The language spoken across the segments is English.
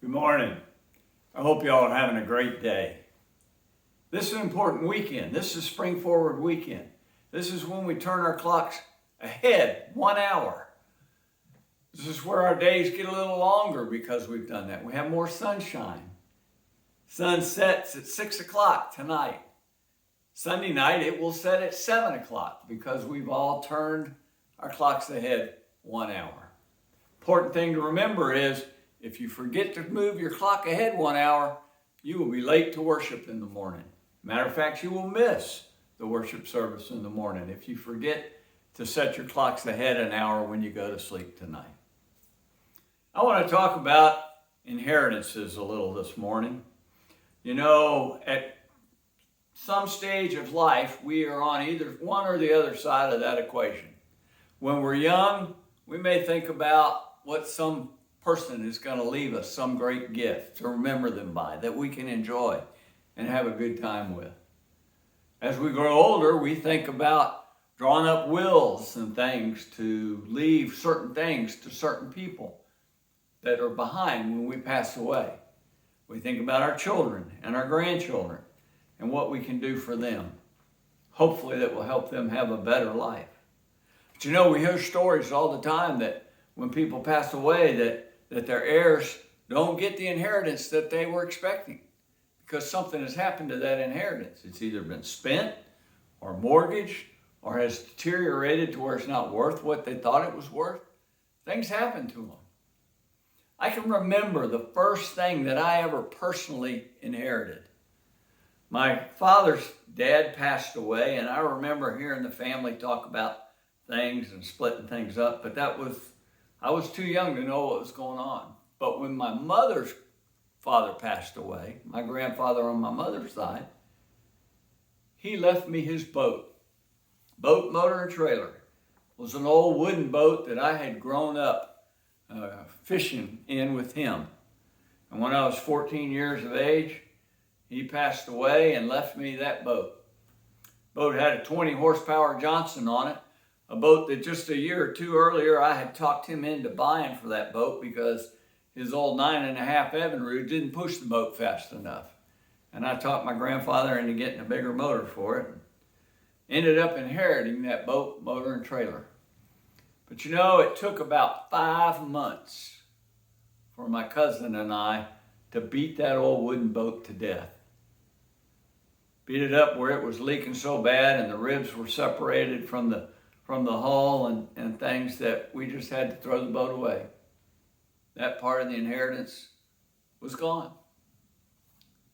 Good morning. I hope y'all are having a great day. This is an important weekend. This is Spring Forward weekend. This is when we turn our clocks ahead 1 hour. This is where our days get a little longer because we've done that. We have more sunshine. Sun sets at 6 o'clock tonight. Sunday night it will set at 7 o'clock because we've all turned our clocks ahead 1 hour. Important thing to remember is if you forget to move your clock ahead 1 hour, you will be late to worship in the morning. Matter of fact, you will miss the worship service in the morning if you forget to set your clocks ahead an hour when you go to sleep tonight. I want to talk about inheritances a little this morning. You know, at some stage of life, we are on either one or the other side of that equation. When we're young, we may think about what some person is going to leave us, some great gift to remember them by, that we can enjoy and have a good time with. As we grow older, we think about drawing up wills and things to leave certain things to certain people that are behind when we pass away. We think about our children and our grandchildren and what we can do for them. Hopefully that will help them have a better life. But you know, we hear stories all the time that when people pass away that their heirs don't get the inheritance that they were expecting because something has happened to that inheritance. It's either been spent or mortgaged or has deteriorated to where it's not worth what they thought it was worth. Things happen to them. I can remember the first thing that I ever personally inherited. My father's dad passed away, and I remember hearing the family talk about things and splitting things up, but I was too young to know what was going on. But when my mother's father passed away, my grandfather on my mother's side, he left me his boat. Boat, motor, and trailer. It was an old wooden boat that I had grown up fishing in with him. And when I was 14 years of age, he passed away and left me that boat. Boat had a 20 horsepower Johnson on it. A boat that just a year or two earlier I had talked him into buying for that boat because his old 9.5 Evinrude didn't push the boat fast enough. And I talked my grandfather into getting a bigger motor for it. Ended up inheriting that boat, motor, and trailer. But you know, it took about 5 months for my cousin and I to beat that old wooden boat to death. Beat it up where it was leaking so bad and the ribs were separated from the hull and things that we just had to throw the boat away. That part of the inheritance was gone.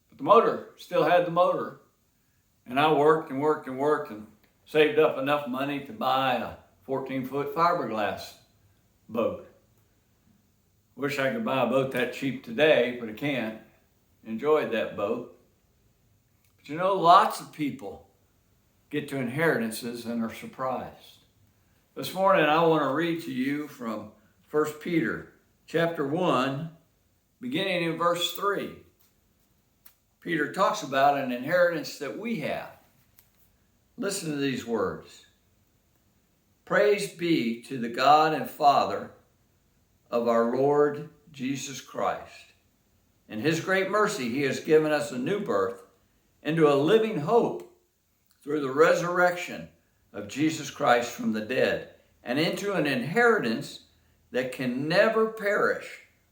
But the motor still had the motor. And I worked and saved up enough money to buy a 14-foot fiberglass boat. Wish I could buy a boat that cheap today, but I can't. Enjoyed that boat. But you know, lots of people get to inheritances and are surprised. This morning I want to read to you from 1 Peter chapter 1, beginning in verse 3. Peter talks about an inheritance that we have. Listen to these words. Praise be to the God and Father of our Lord Jesus Christ. In his great mercy, he has given us a new birth into a living hope through the resurrection of Jesus Christ from the dead, and into an inheritance that can never perish,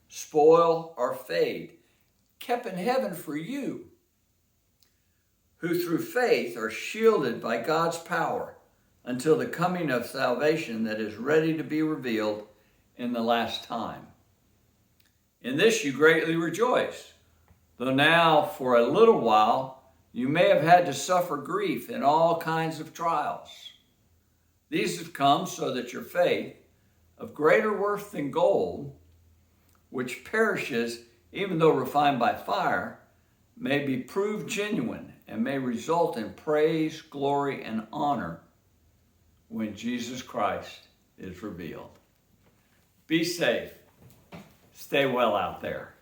spoil, or fade, kept in heaven for you, who through faith are shielded by God's power until the coming of salvation that is ready to be revealed in the last time. In this you greatly rejoice, though now for a little while you may have had to suffer grief in all kinds of trials. These have come so that your faith, of greater worth than gold, which perishes even though refined by fire, may be proved genuine and may result in praise, glory, and honor when Jesus Christ is revealed. Be safe. Stay well out there.